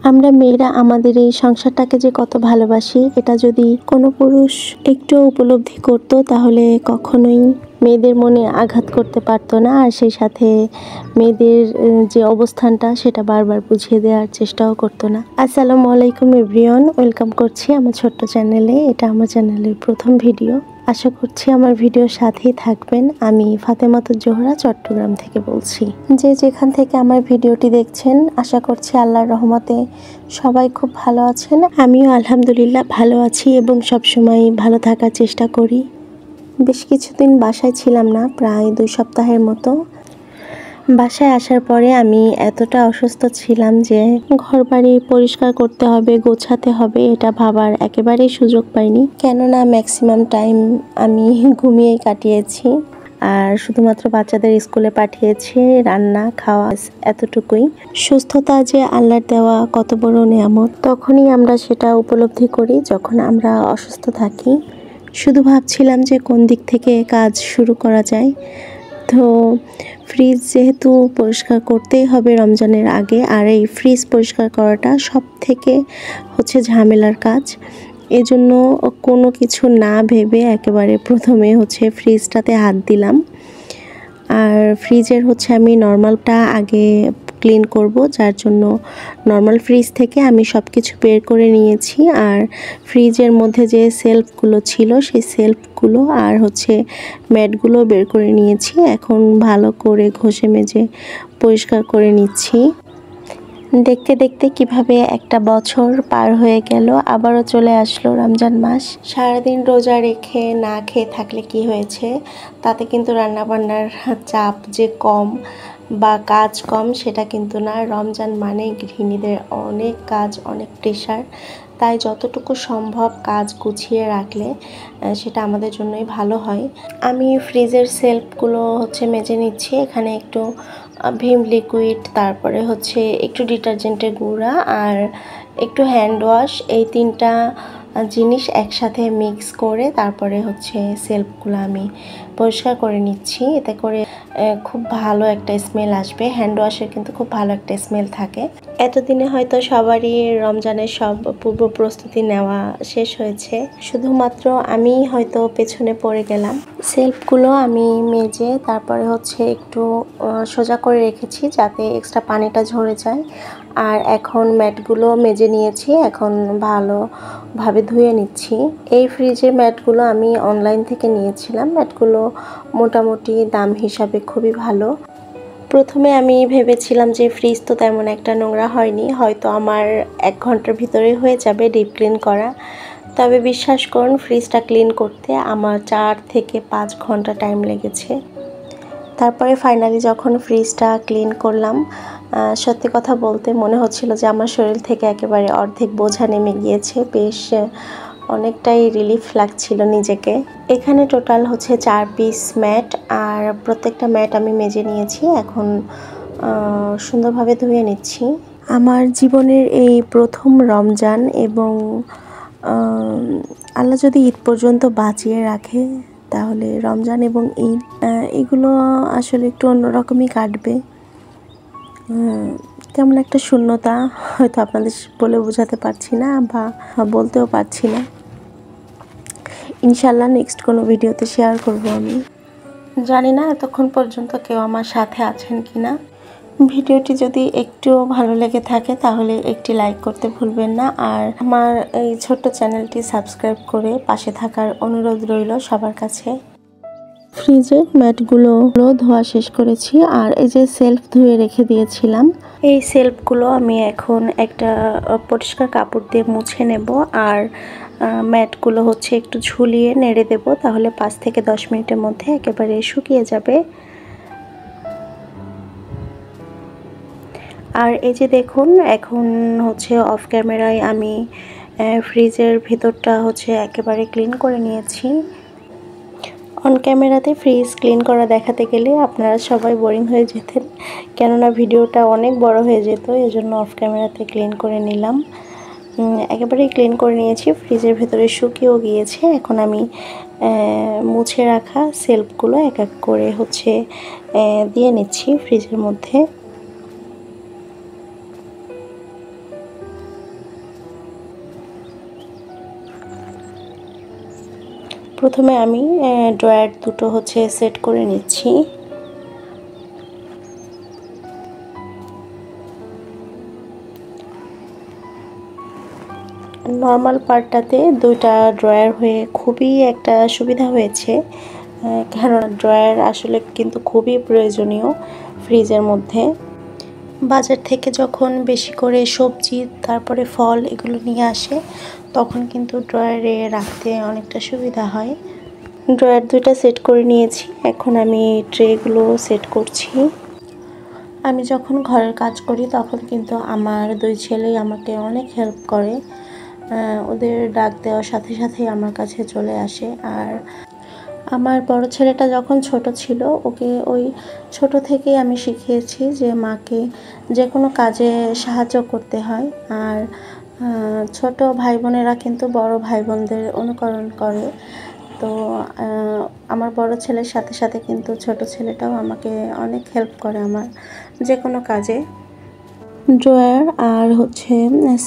আমরা মেয়েরা আমাদের এই সংসারটাকে যে কত ভালোবাসি এটা যদি কোনো পুরুষ একটু উপলব্ধি করতো তাহলে কখনোই মেয়েদের মনে আঘাত করতে পারতো না, আর সেই সাথে মেয়েদের যে অবস্থানটা সেটা বারবার বুঝিয়ে দেওয়ার চেষ্টাও করতো না। আসসালামু আলাইকুম এভরিওয়ান, ওয়েলকাম করছি আমার ছোট্ট চ্যানেলে। এটা আমার চ্যানেলের প্রথম ভিডিও। আশা করছি আমার ভিডিওর সাথেই থাকবেন। আমি ফাতেমাতুজ জোহরা চট্টগ্রাম থেকে বলছি। যে যেখান থেকে আমার ভিডিওটি দেখছেন, আশা করছি আল্লাহর রহমতে সবাই খুব ভালো আছেন। আমিও আলহামদুলিল্লাহ ভালো আছি এবং সবসময় ভালো থাকার চেষ্টা করি। বেশ কিছুদিন বাসায় ছিলাম না, প্রায় 2 সপ্তাহের মতো। বাসায় আসার পরে আমি এতটা অসুস্থ ছিলাম যে ঘরবাড়ি পরিষ্কার করতে হবে, গোছাতে হবে, এটা ভাবার একেবারেই সুযোগ পাইনি। কেননা ম্যাক্সিমাম টাইম আমি ঘুমিয়েই কাটিয়েছি, আর শুধুমাত্র বাচ্চাদের স্কুলে পাঠিয়েছি, রান্না খাওয়া, এতটুকুই। সুস্থতা যে আল্লাহর দেওয়া কত বড় নেয়ামত, তখনই আমরা সেটা উপলব্ধি করি যখন আমরা অসুস্থ থাকি। শুধু ভাবছিলাম যে কোন দিক থেকে কাজ শুরু করা যায়। তো ফ্রিজ যেহেতু পরিষ্কার করতেই হবে রমজানের আগে, আর এই ফ্রিজ পরিষ্কার করাটা সব থেকে ঝামেলার কাজ। এজন্য কোনো কিছু না ভেবে একেবারে প্রথমে ফ্রিজটাতে হাত দিলাম। আর ফ্রিজের আমি নর্মালটা আগে ক্লিন করব, যার জন্য নর্মাল ফ্রিজ থেকে আমি সব কিছু বের করে নিয়েছি। আর ফ্রিজের মধ্যে যে সেলফগুলো ছিল সেই সেলফগুলো আর ম্যাটগুলো বের করে নিয়েছি। এখন ভালো করে ঘষে মেজে পরিষ্কার করে নিচ্ছি। দেখতে দেখতে কিভাবে একটা বছর পার হয়ে গেল, আবারও চলে আসলো রমজান মাস। সারাদিন রোজা রেখে না খেয়ে থাকলে কি হয়েছে, তাতে কিন্তু রান্নাবান্নার চাপ যে কম বা কাজ কম সেটা কিন্তু না। রমজান মানে গৃহিণীদের অনেক কাজ, অনেক প্রেশার। তাই যতটুকু সম্ভব কাজ গুছিয়ে রাখলে সেটা আমাদের জন্যই ভালো হয়। আমি ফ্রিজের সেলফগুলো মেজে নিচ্ছি। এখানে একটু ভিম লিকুইড, তারপরে একটু ডিটারজেন্টের গুঁড়া আর একটু হ্যান্ড ওয়াশ, এই 3টা জিনিস একসাথে মিক্স করে তারপরে সেলফগুলো আমি পরিষ্কার করে নিচ্ছি। এতে করে খুব ভালো একটা স্মেল আসবে। হ্যান্ড ওয়াশের কিন্তু খুব ভালো একটা স্মেল থাকে। এতদিনে হয়তো সবারই রমজানের সব পূর্ব প্রস্তুতি নেওয়া শেষ হয়েছে, শুধুমাত্র আমি হয়তো পেছনে পড়ে গেলাম। সেলফগুলো আমি মেজে তারপরে একটু সোজা করে রেখেছি যাতে এক্সট্রা পানিটা ঝরে যায়। আর এখন ম্যাটগুলো মেজে নিয়েছি, এখন ভালোভাবে ধুয়ে নিচ্ছি। এই ফ্রিজের ম্যাটগুলো আমি অনলাইন থেকে নিয়েছিলাম। ম্যাটগুলো মোটামুটি দাম হিসাবে খুবই ভালো। প্রথমে আমি ভেবেছিলাম যে ফ্রিজ তো তেমন একটা নোংরা হয়নি, হয়তো আমার 1 ঘন্টার ভিতরে হয়ে যাবে ডিপ ক্লিন করা। তবে বিশ্বাস করুন, ফ্রিজটা ক্লিন করতে আমার 4 থেকে 5 ঘন্টা টাইম লেগেছে। তারপরে ফাইনালি যখন ফ্রিজটা ক্লিন করলাম, সত্যি কথা বলতে মনে হচ্ছিল যে আমার শরীর থেকে একেবারে অর্ধেক বোঝা নেমে গিয়েছে। বেশ অনেকটাই রিলিফ লাগছিল নিজেকে। এখানে টোটাল 4 পিস ম্যাট, আর প্রত্যেকটা ম্যাট আমি মেজে নিয়েছি। এখন সুন্দরভাবে ধুয়ে নিচ্ছি। আমার জীবনের এই প্রথম রমজান, এবং আল্লাহ যদি ঈদ পর্যন্ত বাঁচিয়ে রাখে তাহলে রমজান এবং ঈদ এগুলো আসলে একটু অন্যরকমই কাটবে। কেমন একটা শূন্যতা, হয়তো আপনাদের বলে বোঝাতে পারছি না বা বলতেও পারছি না। ইনশাল্লাহ নেক্সট কোনো ভিডিওতে শেয়ার করব। আমি জানি না এতক্ষণ পর্যন্ত কেউ আমার সাথে আছেন কিনা। ভিডিওটি যদি একটু ভালো লেগে থাকে তাহলে একটি লাইক করতে ভুলবেন না, আর আমার এই ছোট্ট চ্যানেলটি সাবস্ক্রাইব করে পাশে থাকার অনুরোধ রইল সবার কাছে। ফ্রিজের ম্যাটগুলো ধোয়া শেষ করেছি, আর এই যে সেলফ ধুয়ে রেখে দিয়েছিলাম, এই সেলফগুলো আমি এখন একটা পরিষ্কার কাপড় দিয়ে মুছে নেব। আর ম্যাটগুলো একটু ঝুলিয়ে নেড়ে দেব, তাহলে 5 থেকে 10 মিনিটের মধ্যে একেবারে শুকিয়ে যাবে। আর এই যে দেখুন, এখন অফ ক্যামেরায় আমি ফ্রিজের ভেতরটা একেবারে ক্লিন করে নিয়েছি। অন ক্যামেরাতে ফ্রিজ ক্লিন করা দেখাতে গেলে আপনারা সবাই বোরিং হয়ে যেতেন, কেননা ভিডিওটা অনেক বড় হয়ে যেত। এজন্য অফ ক্যামেরাতে ক্লিন করে নিলাম। একেবারেই ক্লিন করে নিয়েছি, ফ্রিজের ভেতরে শুকিয়েও গিয়েছে। এখন আমি মুছে রাখা সেলফগুলো এক এক করে দিয়ে নিচ্ছি ফ্রিজের মধ্যে। প্রথমে আমি ড্রয়ার দুটো সেট করে নিচ্ছি। নর্মাল পার্টটাতে দুইটা ড্রয়ার হয়ে খুবই একটা সুবিধা হয়েছে, কেননা ড্রয়ার আসলে কিন্তু খুবই প্রয়োজনীয় ফ্রিজের মধ্যে। বাজার থেকে যখন বেশি করে সবজি তারপরে ফল এগুলো নিয়ে আসে তখন কিন্তু ড্রয়ারে রাখতে অনেকটা সুবিধা হয়। ড্রয়ার দুইটা সেট করে নিয়েছি, এখন আমি ট্রেগুলো সেট করছি। আমি যখন ঘরের কাজ করি তখন কিন্তু আমার দুই ছেলেই আমাকে অনেক হেল্প করে। ওদের ডাক দেওয়ার সাথে সাথেই আমার কাছে চলে আসে। আর আমার বড় ছেলেটা যখন ছোট ছিল ওকে ওই ছোট থেকেই আমি শিখিয়েছি যে মাকে যে কোনো কাজে সাহায্য করতে হয়। আর ছোট ভাই বোনেরা কিন্তু বড় ভাই বোনদের অনুকরণ করে। তো আমার বড় ছেলের সাথে সাথে কিন্তু ছোট ছেলেটাও আমাকে অনেক হেল্প করে আমার যে কোনো কাজে। ড্রয়ার আর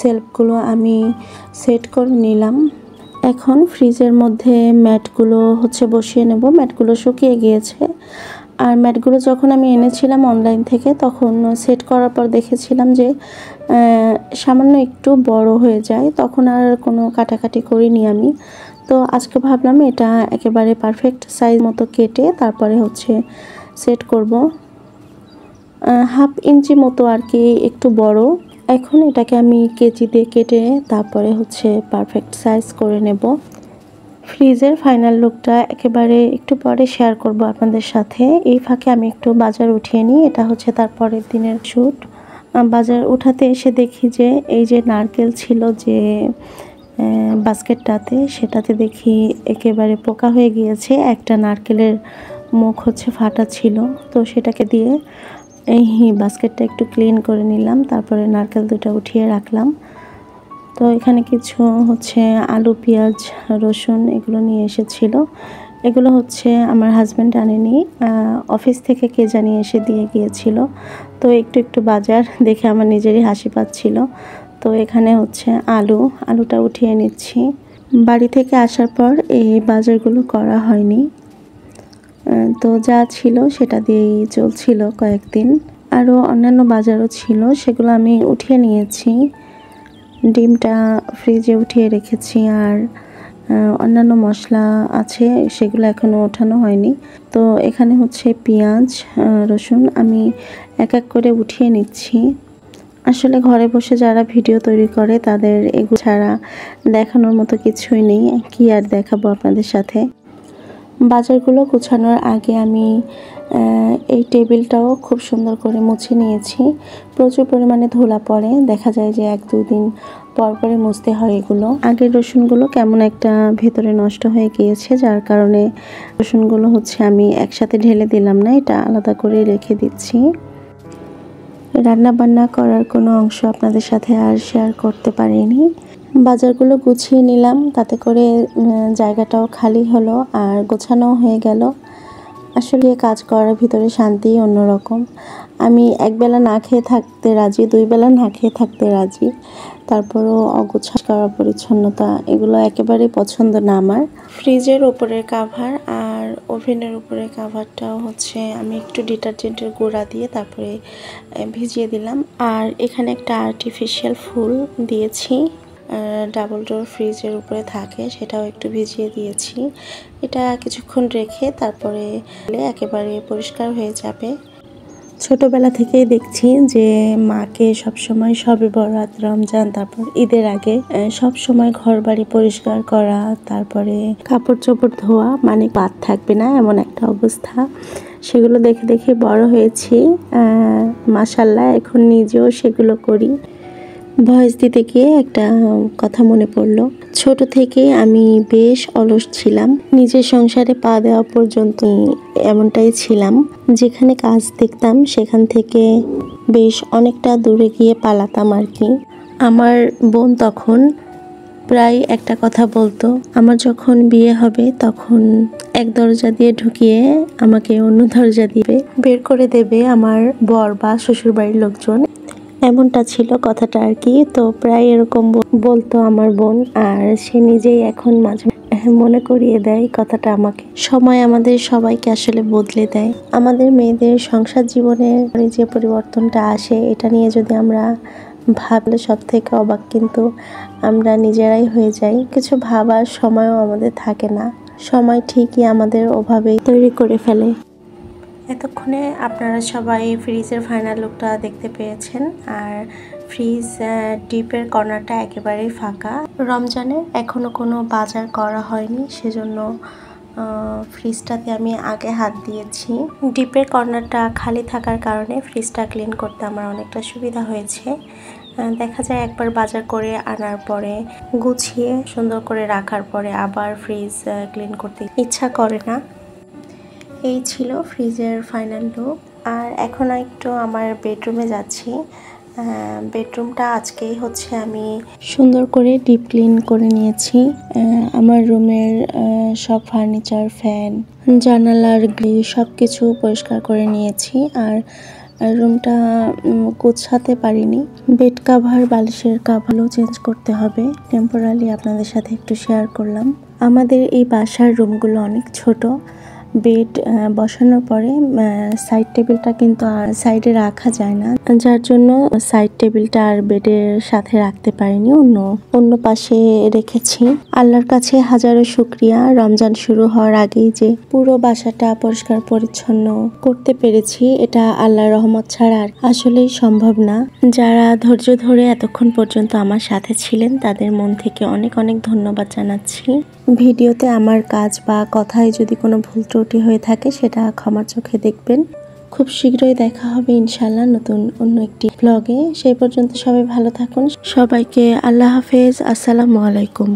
সেলফগুলো আমি সেট করে নিলাম। এখন ফ্রিজের মধ্যে ম্যাটগুলো বসিয়ে নেব। ম্যাটগুলো শুকিয়ে গিয়েছে। আর ম্যাটগুলো যখন আমি এনেছিলাম অনলাইন থেকে তখন সেট করার পর দেখেছিলাম যে সামান্য একটু বড় হয়ে যায়, তখন আর কোনো কাটাকাটি করিনি আমি। তো আজকে ভাবলাম এটা একেবারে পারফেক্ট সাইজ মতো কেটে তারপরে সেট করব। 1/2 ইঞ্চি মতো আর কি একটু বড়। এখন এটাকে আমি কেচি দিয়ে কেটে তারপরে পারফেক্ট সাইজ করে নেব। ফ্রিজের ফাইনাল লুকটা একেবারে একটু পরে শেয়ার করব আপনাদের সাথে। এই ফাঁকে আমি একটু বাজার উঠিয়ে নিই। এটা তার পরের দিনের শ্যুট। বাজার উঠাতে এসে দেখি যে এই যে নারকেল ছিল যে বাস্কেটটাতে, সেটাতে দেখি একেবারে পোকা হয়ে গিয়েছে। একটা নারকেলের মুখ ফাটা ছিল। তো সেটাকে দিয়ে এই বাস্কেটটা একটু ক্লিন করে নিলাম, তারপরে নারকেল দুটো উঠিয়ে রাখলাম। তো এখানে কিছু আলু, পেঁয়াজ, রসুন এগুলো নিয়ে এসেছিল। এগুলো আমার হাজব্যান্ড আনেনি, অফিস থেকে কে জানিয়ে এসে দিয়ে গিয়েছিল। তো একটু একটু বাজার দেখে আমার নিজেরই হাসি পাচ্ছিল। তো এখানে আলুটা উঠিয়ে নিচ্ছি। বাড়ি থেকে আসার পর এই বাজারগুলো করা হয়নি, তো যা ছিল সেটা দিয়েই চলছিল কয়েকদিন। আরও অন্যান্য বাজারও ছিল, সেগুলো আমি উঠিয়ে নিয়েছি। ডিমটা ফ্রিজে উঠিয়ে রেখেছি। আর অন্যান্য মশলা আছে সেগুলো এখনও ওঠানো হয়নি। তো এখানে পেঁয়াজ, রসুন আমি এক এক করে উঠিয়ে নিচ্ছি। আসলে ঘরে বসে যারা ভিডিও তৈরি করে তাদের এগুলো ছাড়া দেখানোর মতো কিছুই নেই, কি আর দেখাবো আপনাদের সাথে। বাজারগুলো গুছানোর আগে আমি এই টেবিলটাও খুব সুন্দর করে মুছে নিয়েছি। প্রচুর পরিমাণে ধুলা পড়ে, দেখা যায় যে 1-2 দিন পর পরে মুছতে হয় এগুলো। আগের রসুনগুলো কেমন একটা ভেতরে নষ্ট হয়ে গিয়েছে, যার কারণে রসুনগুলো আমি একসাথে ঢেলে দিলাম না, এটা আলাদা করে রেখে দিচ্ছি। রান্না বান্না করার কোনো অংশ আপনাদের সাথে আর শেয়ার করতে পারিনি। বাজারগুলো গুছিয়ে নিলাম, তাতে করে জায়গাটাও খালি হলো আর গোছানো হয়ে গেল। আসলে কাজ করার ভিতরে শান্তি অন্যরকম। আমি একবেলা না খেয়ে থাকতে রাজি, 2 বেলা না খেয়ে থাকতে রাজি। তারপরও অগোছালো করা, পরিচ্ছন্নতা এগুলো একেবারেই পছন্দ না আমার। ফ্রিজের উপরের কাভার আর ওভেনের উপরের কাভারটাও আমি একটু ডিটারজেন্টের গুঁড়া দিয়ে তারপরে ভিজিয়ে দিলাম। আর এখানে একটা আর্টিফিশিয়াল ফুল দিয়েছি, ডাবল ডোর ফ্রিজের উপরে থাকে, সেটাও একটু ভিজিয়ে দিয়েছি। এটা কিছুক্ষণ রেখে তারপরে একেবারে পরিষ্কার হয়ে যাবে। ছোটবেলা থেকেই দেখছি যে মাকে সবসময় শবে বরাত, রমজান, তারপর ঈদের আগে সবসময় ঘর বাড়ি পরিষ্কার করা, তারপরে কাপড় চোপড় ধোয়া, মানে বাদ থাকবে না এমন একটা অবস্থা। সেগুলো দেখে দেখে বড় হয়েছি। মাশাআল্লাহ এখন নিজেও সেগুলো করি। ভয়েস দিতে গিয়ে একটা কথা মনে পড়লো। ছোট থেকে আমি বেশ অলস ছিলাম, নিজের সংসারে পা দেওয়া পর্যন্ত এমনটাই ছিলাম। যেখানে কাজ দেখতাম সেখান থেকে বেশ অনেকটা দূরে গিয়ে পালাতাম আর কি। আমার বোন তখন প্রায় একটা কথা বলতো, আমার যখন বিয়ে হবে তখন এক দরজা দিয়ে ঢুকিয়ে আমাকে অন্য দরজা দিয়ে বের করে দেবে আমার বর বা শ্বশুরবাড়ির লোকজন। এমনটা ছিল কথাটা আর কি। তো প্রায় এরকম বলতো আমার বোন, আর সে নিজেই এখন মাঝে মনে করিয়ে দেয় কথাটা আমাকে। সময় আমাদের সবাইকে আসলে বদলে দেয়। আমাদের মেয়েদের সংসার জীবনের যে পরিবর্তনটা আসে, এটা নিয়ে যদি আমরা ভাবলে সব থেকে অবাক কিন্তু আমরা নিজেরাই হয়ে যাই। কিছু ভাবার সময়ও আমাদের থাকে না, সময় ঠিকই আমাদের ওভাবেই তৈরি করে ফেলে। এতক্ষণে আপনারা সবাই ফ্রিজের ফাইনাল লুকটা দেখতে পেয়েছেন। আর ফ্রিজ ডিপের কর্নারটা একেবারেই ফাঁকা। রমজানের এখনো কোনো বাজার করা হয়নি, সেজন্য ফ্রিজটাতে আমি আগে হাত দিয়েছি। ডিপের কর্নারটা খালি থাকার কারণে ফ্রিজটা ক্লিন করতে আমার অনেকটা সুবিধা হয়েছে। দেখা যায় একবার বাজার করে আনার পরে গুছিয়ে সুন্দর করে রাখার পরে আবার ফ্রিজ ক্লিন করতে ইচ্ছা করে না। এই ছিল ফ্রিজের ফাইনাল লুক। আর এখন একটু আমার বেডরুমে যাচ্ছি। বেডরুমটা আজকেই হচ্ছে আমি সুন্দর করে ডিপ ক্লিন করে নিয়েছি। আমার রুমের সব ফার্নিচার, ফ্যান, জানালার গ্রিল সব কিছু পরিষ্কার করে নিয়েছি। আর রুমটা গোছাতে পারিনি। বেড কাভার, বালিশের কাভারও চেঞ্জ করতে হবে। টেম্পোরারি আপনাদের সাথে একটু শেয়ার করলাম। আমাদের এই বাসার রুমগুলো অনেক ছোট। বেড বসানোর পরে সাইড টেবিলটা কিন্তু আর সাইডে রাখা যায় না, যার জন্য সাইড টেবিলটা আর বেডের সাথে রাখতে পারিনি, অন্য পাশে রেখেছি। আল্লাহর কাছে হাজারো শুকরিয়া, রমজান শুরু হওয়ার আগেই যে পুরো বাসাটা পরিষ্কার পরিচ্ছন্ন করতে পেরেছি, এটা আল্লাহর রহমত ছাড়া আর আসলেই সম্ভব না। যারা ধৈর্য ধরে এতক্ষণ পর্যন্ত আমার সাথে ছিলেন তাদের মন থেকে অনেক অনেক ধন্যবাদ জানাচ্ছি। ভিডিওতে আমার কাজ বা কথায় যদি কোনো ভুল ত্রুটি হয়ে থাকে সেটা ক্ষমার চোখে দেখবেন। খুব শীঘ্রই দেখা হবে ইনশাআল্লাহ নতুন অন্য একটি ব্লগে। সেই পর্যন্ত সবাই ভালো থাকুন। সবাইকে আল্লাহ হাফেজ। আসসালামু আলাইকুম।